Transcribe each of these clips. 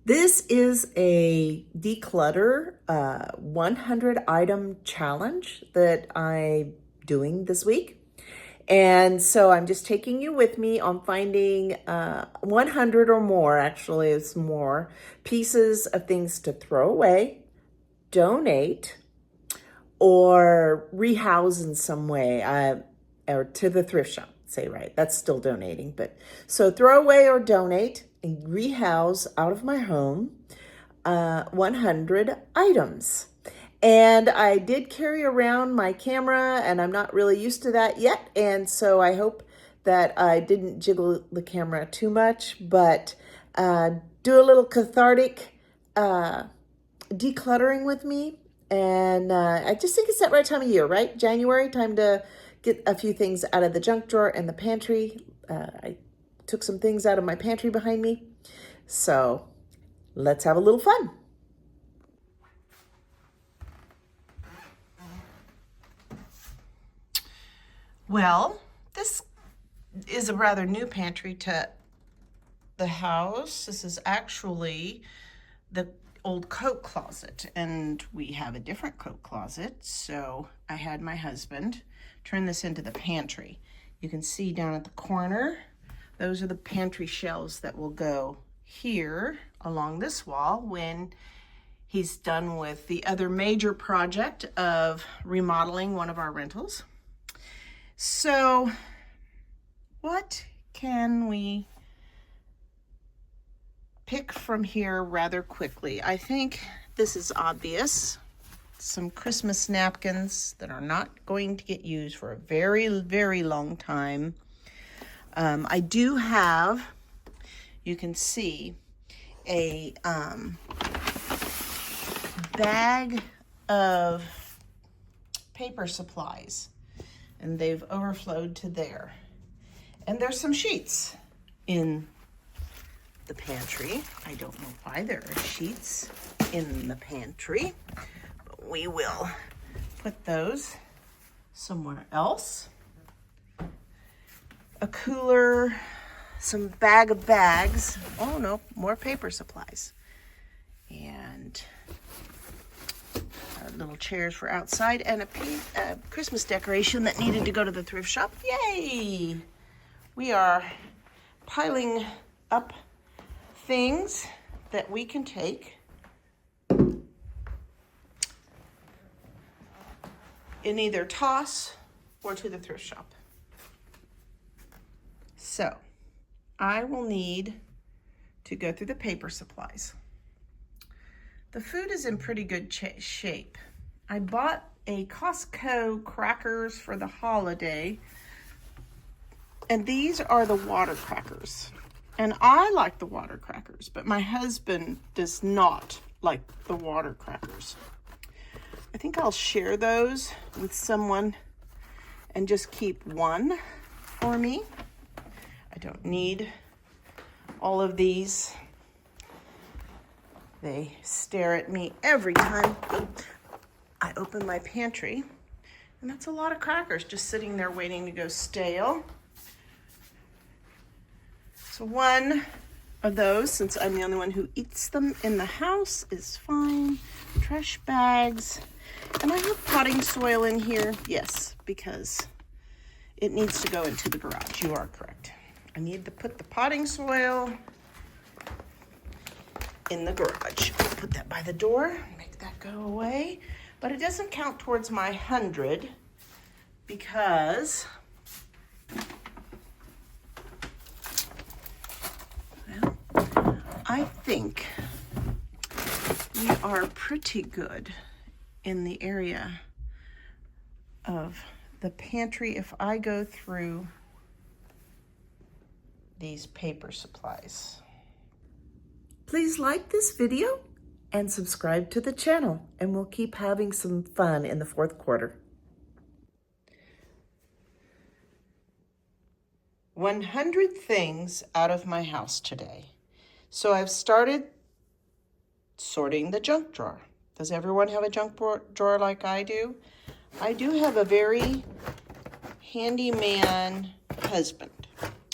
This is a declutter 100 item challenge that I'm doing this week. And so I'm just taking you with me on finding 100 or more, actually it's more, pieces of things to throw away, donate, or rehouse in some way, or to the thrift shop, say right, that's still donating. But so throw away or donate and rehouse out of my home 100 items. And I did carry around my camera, and I'm not really used to that yet. And so I hope that I didn't jiggle the camera too much, but do a little cathartic decluttering with me. And I just think it's that right time of year, right? January, time to get a few things out of the junk drawer and the pantry. I took some things out of my pantry behind me. So let's have a little fun. Well, this is a rather new pantry to the house. This is actually the old coat closet, and we have a different coat closet, so I had my husband turn this into the pantry. You can see down at the corner, those are the pantry shelves that will go here along this wall when he's done with the other major project of remodeling one of our rentals. So what can we pick from here rather quickly? I think this is obvious. Some Christmas napkins that are not going to get used for a very, very long time. I do have, you can see, a bag of paper supplies, and they've overflowed to there. And there's some sheets in the pantry. I don't know why there are sheets in the pantry, but we will put those somewhere else. A cooler, some bag of bags. Oh no, more paper supplies. And little chairs for outside, and a Christmas decoration that needed to go to the thrift shop. Yay! We are piling up things that we can take in either toss or to the thrift shop. So I will need to go through the paper supplies. The food is in pretty good shape. I bought a Costco crackers for the holiday, and these are the water crackers. And I like the water crackers, but my husband does not like the water crackers. I think I'll share those with someone and just keep one for me. I don't need all of these. They stare at me every time I open my pantry, and that's a lot of crackers just sitting there waiting to go stale. So one of those, since I'm the only one who eats them in the house, is fine. Trash bags, and I have potting soil in here, yes, because it needs to go into the garage. You are correct. I need to put the potting soil in the garage. I'll put that by the door, make that go away. But it doesn't count towards my 100 because, well, I think we are pretty good in the area of the pantry if I go through these paper supplies. Please like this video and subscribe to the channel, and we'll keep having some fun in the fourth quarter. 100 things out of my house today. So I've started sorting the junk drawer. Does everyone have a junk drawer like I do? I do have a very handyman husband,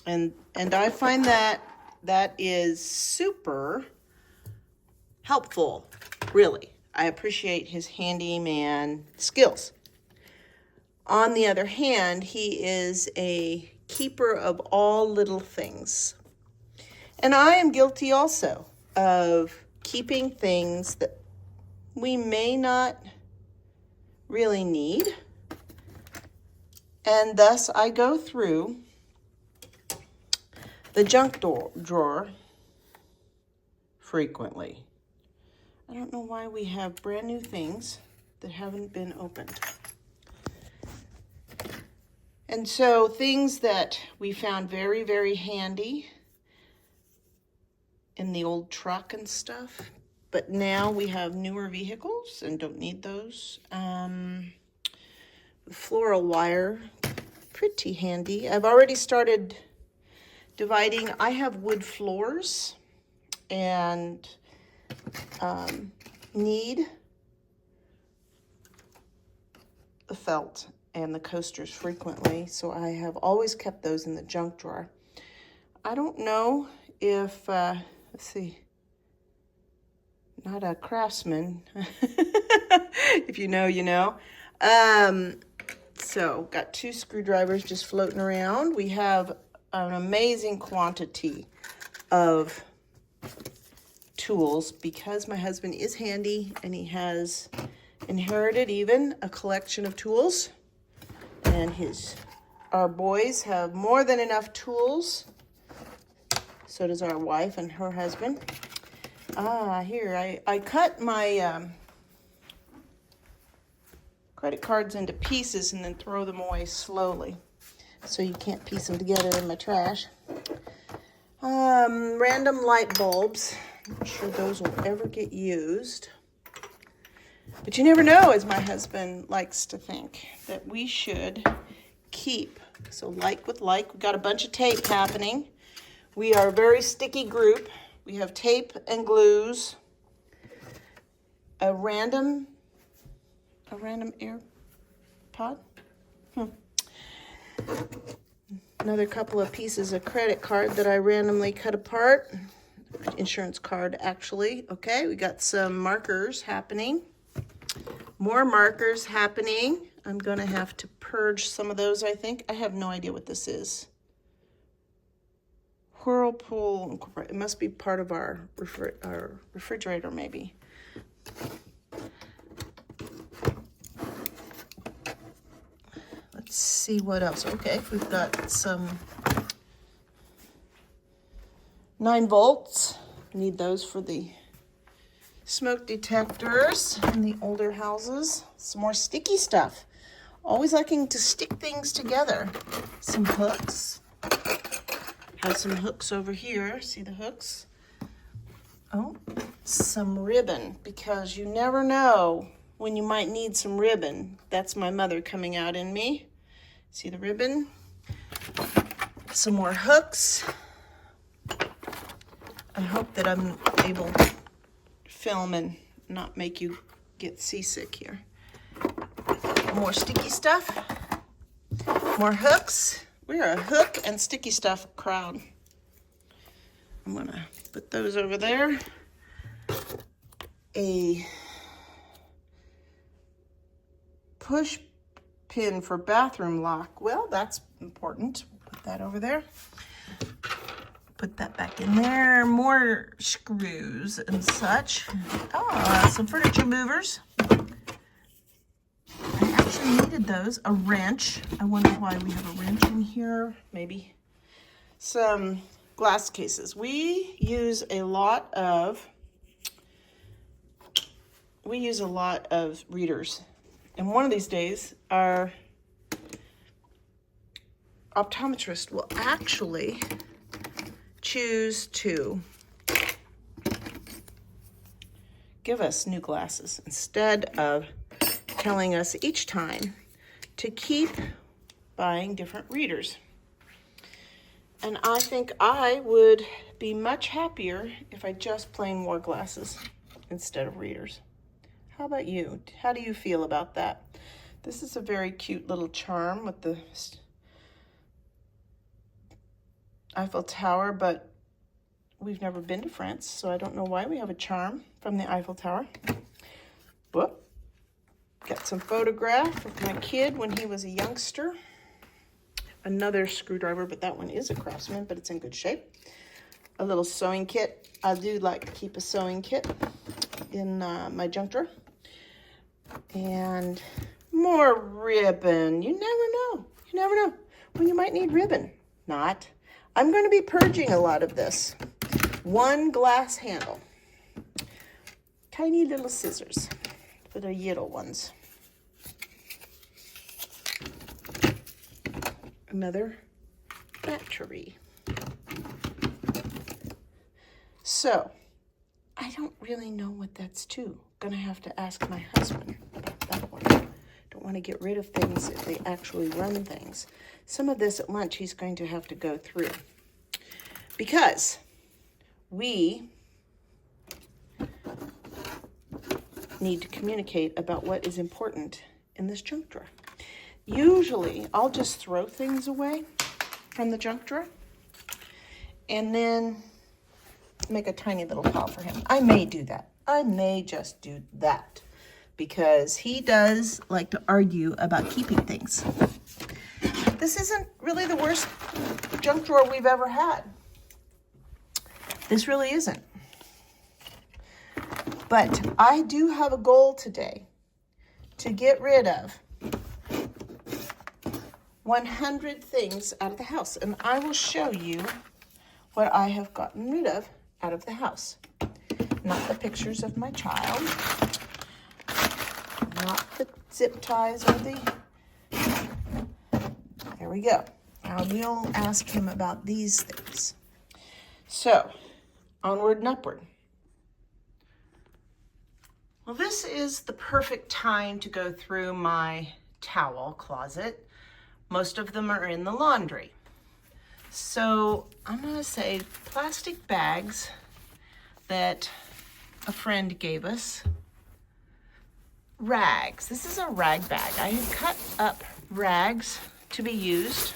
and I find that is super helpful, really. I appreciate his handyman skills. On the other hand, he is a keeper of all little things. And I am guilty also of keeping things that we may not really need. And thus I go through the junk drawer frequently. I don't know why we have brand new things that haven't been opened. And so things that we found very, very handy in the old truck and stuff, but now we have newer vehicles and don't need those. Floral wire, pretty handy. I've already started dividing. I have wood floors and need the felt and the coasters frequently, so I have always kept those in the junk drawer. I don't know if, let's see, not a craftsman. If you know, you know. So got 2 screwdrivers just floating around. We have an amazing quantity of tools because my husband is handy and he has inherited even a collection of tools. And our boys have more than enough tools. So does our wife and her husband. Here, I cut my credit cards into pieces and then throw them away slowly, so you can't piece them together in my trash. Random light bulbs. I'm not sure those will ever get used. But you never know, as my husband likes to think, that we should keep. So like with like, we've got a bunch of tape happening. We are a very sticky group. We have tape and glues, a random AirPod. Another couple of pieces of credit card that I randomly cut apart. Insurance card, actually. Okay, we got some markers happening. More markers happening. I'm going to have to purge some of those, I think. I have no idea what this is. Whirlpool. It must be part of our refrigerator, maybe. Let's see what else. Okay, we've got some 9 volts. Need those for the smoke detectors in the older houses. Some more sticky stuff. Always liking to stick things together. Some hooks. Have some hooks over here. See the hooks? Oh, some ribbon, because you never know when you might need some ribbon. That's my mother coming out in me. See the ribbon? Some more hooks. I hope that I'm able to film and not make you get seasick here. More sticky stuff. More hooks. We're a hook and sticky stuff crowd. I'm gonna put those over there. A push pin for bathroom lock. Well, that's important. Put that over there. Put that back in there. More screws and such. Some furniture movers. I actually needed those. A wrench. I wonder why we have a wrench in here. Maybe. Some glass cases. We use a lot of readers. And one of these days, our optometrist will actually choose to give us new glasses instead of telling us each time to keep buying different readers. And I think I would be much happier if I just plain wore glasses instead of readers. How about you? How do you feel about that? This is a very cute little charm with the Eiffel Tower, but we've never been to France, so I don't know why. We have a charm from the Eiffel Tower. Book. Got some photograph of my kid when he was a youngster. Another screwdriver, but that one is a Craftsman, but it's in good shape. A little sewing kit. I do like to keep a sewing kit in my junk drawer. And more ribbon. You never know. You never know when you might need ribbon. Not. I'm going to be purging a lot of this. One glass handle. Tiny little scissors for the little ones. Another battery. So, I don't really know what that's to. Gonna have to ask my husband about that one. Don't want to get rid of things if they actually run things. Some of this at lunch he's going to have to go through. Because we need to communicate about what is important in this junk drawer. Usually, I'll just throw things away from the junk drawer and then make a tiny little pile for him. I may do that. I may just do that because he does like to argue about keeping things. This isn't really the worst junk drawer we've ever had. This really isn't. But I do have a goal today to get rid of 100 things out of the house. And I will show you what I have gotten rid of out of the house. Not the pictures of my child. Not the zip ties or the... There we go. I will ask him about these things. So, onward and upward. Well, this is the perfect time to go through my towel closet. Most of them are in the laundry. So I'm going to say plastic bags that a friend gave us. Rags. This is a rag bag. I had cut up rags to be used.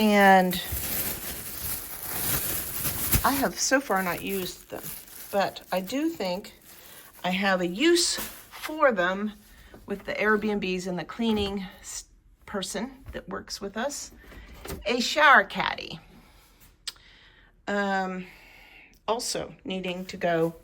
And I have so far not used them. But I do think I have a use for them with the Airbnbs and the cleaning person that works with us. A shower caddy. Also needing to go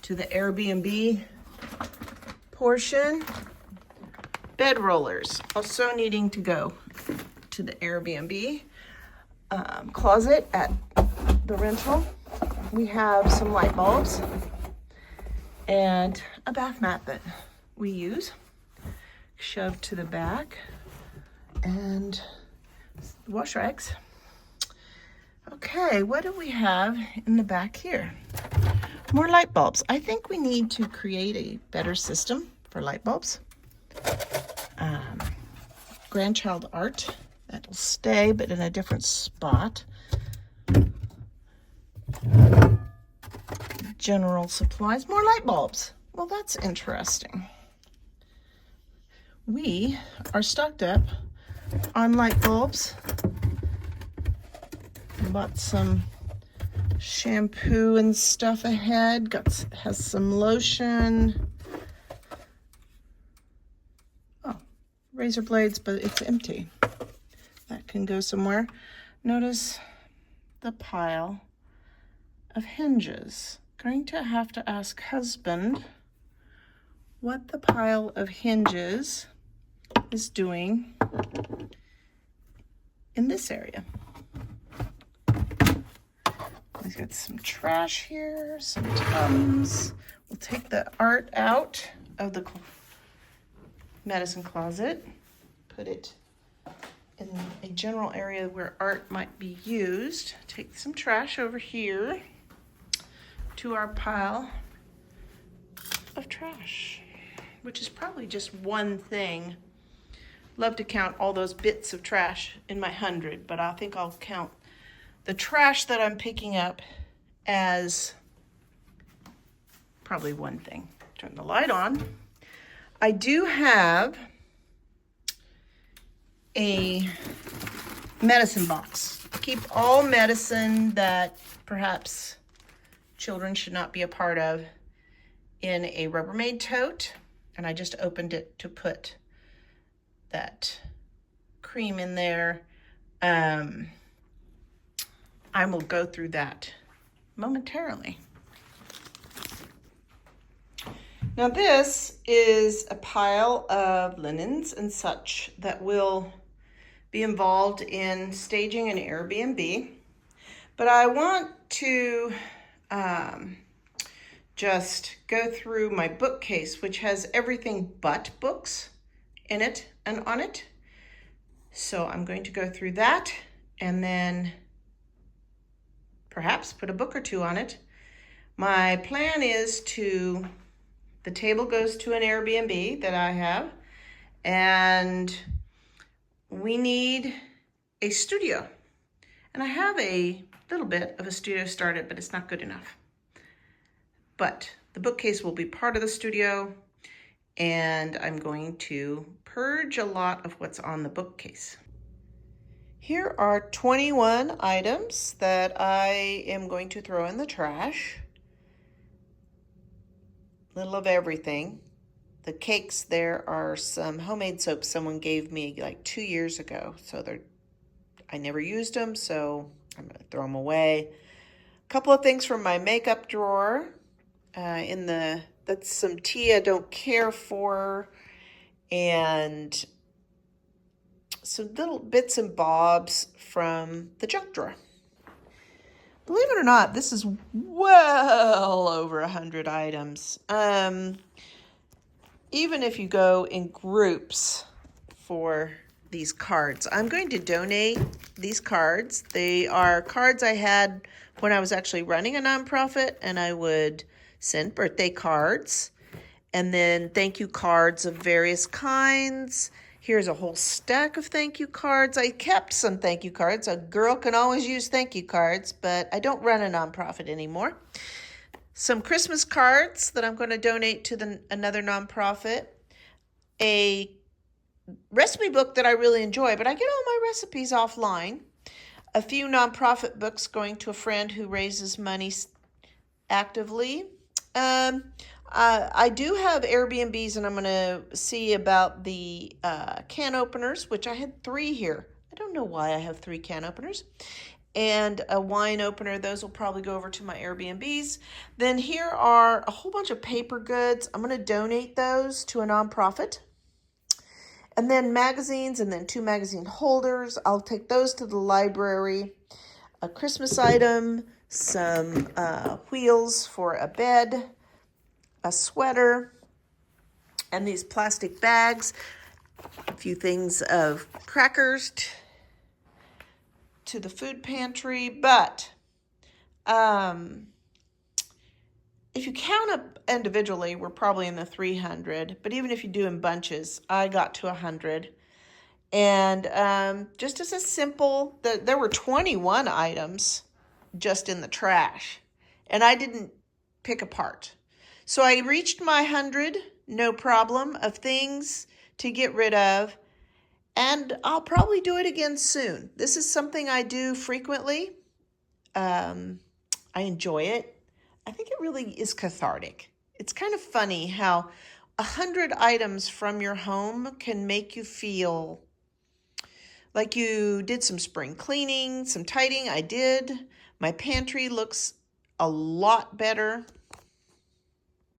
to the Airbnb portion. Bed rollers. Also needing to go to the Airbnb closet at the rental. We have some light bulbs and a bath mat that we use, shoved to the back, and wash rags. Okay, what do we have in the back here? More light bulbs. I think we need to create a better system for light bulbs. Grandchild art, that'll stay, but in a different spot. General supplies, more light bulbs. Well, that's interesting. We are stocked up on light bulbs. Bought some shampoo and stuff ahead. Has some lotion. Oh, razor blades, but it's empty. That can go somewhere. Notice the pile of hinges. Going to have to ask husband what the pile of hinges is doing in this area. We've got some trash here, some Tums. We'll take the art out of the medicine closet, put it in a general area where art might be used. Take some trash over here to our pile of trash, which is probably just one thing. Love to count all those bits of trash in my 100, but I think I'll count the trash that I'm picking up as probably one thing. Turn the light on. I do have a medicine box. Keep all medicine that perhaps children should not be a part of in a Rubbermaid tote. And I just opened it to put that cream in there. I will go through that momentarily. Now this is a pile of linens and such that will be involved in staging an Airbnb, but I want to just go through my bookcase, which has everything but books in it and on it. So I'm going to go through that and then perhaps put a book or two on it. My plan is the table goes to an Airbnb that I have, and we need a studio. And I have a little bit of a studio started, but it's not good enough. But the bookcase will be part of the studio, and I'm going to purge a lot of what's on the bookcase. Here are 21 items that I am going to throw in the trash. Little of everything. The cakes, there are some homemade soaps someone gave me like 2 years ago. So I never used them, so I'm going to throw them away. A couple of things from my makeup drawer. That's some tea I don't care for. And some little bits and bobs from the junk drawer. Believe it or not, this is well over 100 items. Even if you go in groups for these cards. I'm going to donate these cards. They are cards I had when I was actually running a nonprofit, and I would send birthday cards and then thank you cards of various kinds. Here's a whole stack of thank you cards. I kept some thank you cards. A girl can always use thank you cards, but I don't run a nonprofit anymore. Some Christmas cards that I'm going to donate to another nonprofit. A recipe book that I really enjoy, but I get all my recipes offline. A few nonprofit books going to a friend who raises money actively. I do have Airbnbs, and I'm going to see about the can openers, which I had 3 here. I don't know why I have 3 can openers. And a wine opener. Those will probably go over to my Airbnbs. Then here are a whole bunch of paper goods. I'm going to donate those to a nonprofit. And then magazines, and then 2 magazine holders. I'll take those to the library. A Christmas item, some wheels for a bed, a sweater, and these plastic bags, a few things of crackers to the food pantry. But if you count up individually, we're probably in the 300. But even if you do in bunches, I got to 100. And just as a simple, there were 21 items just in the trash, and I didn't pick apart. So I reached my 100, no problem, of things to get rid of, and I'll probably do it again soon. This is something I do frequently. I enjoy it. I think it really is cathartic. It's kind of funny how 100 items from your home can make you feel like you did some spring cleaning, some tidying. I did. My pantry looks a lot better.